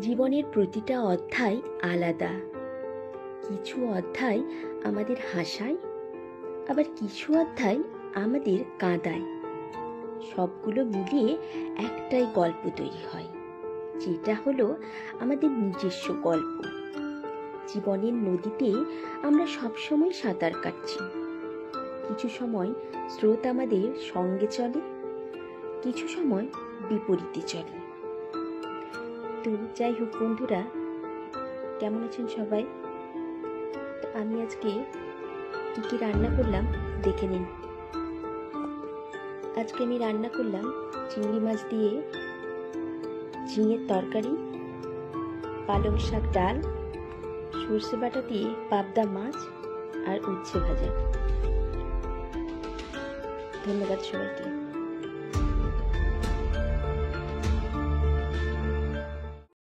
জীবনের প্রতিটা অধ্যায় আলাদা। কিছু অধ্যায় আমাদের হাসায়, আবার কিছু অধ্যায় আমাদের কাঁদায়। সবগুলো মিলিয়ে একটাই গল্প তৈরি হয়, যেটা হলো আমাদের নিজস্ব গল্প। জীবনের নদীতে আমরা সবসময় সাঁতার কাটছি। কিছু সময় স্রোত আমাদের সঙ্গে চলে, কিছু সময় বিপরীতে চলে। তো যাই হোক বন্ধুরা, কেমন আছেন সবাই? তো আমি আজকে কী কী রান্না করলাম দেখে নিন। আজকে আমি রান্না করলাম চিংড়ি মাছ দিয়ে ঝিঙের তরকারি, পালং শাক ডাল, সর্ষে বাটা দিয়ে পাবদা মাছ আর উচ্ছে ভাজা। ধন্যবাদ সবাইকে।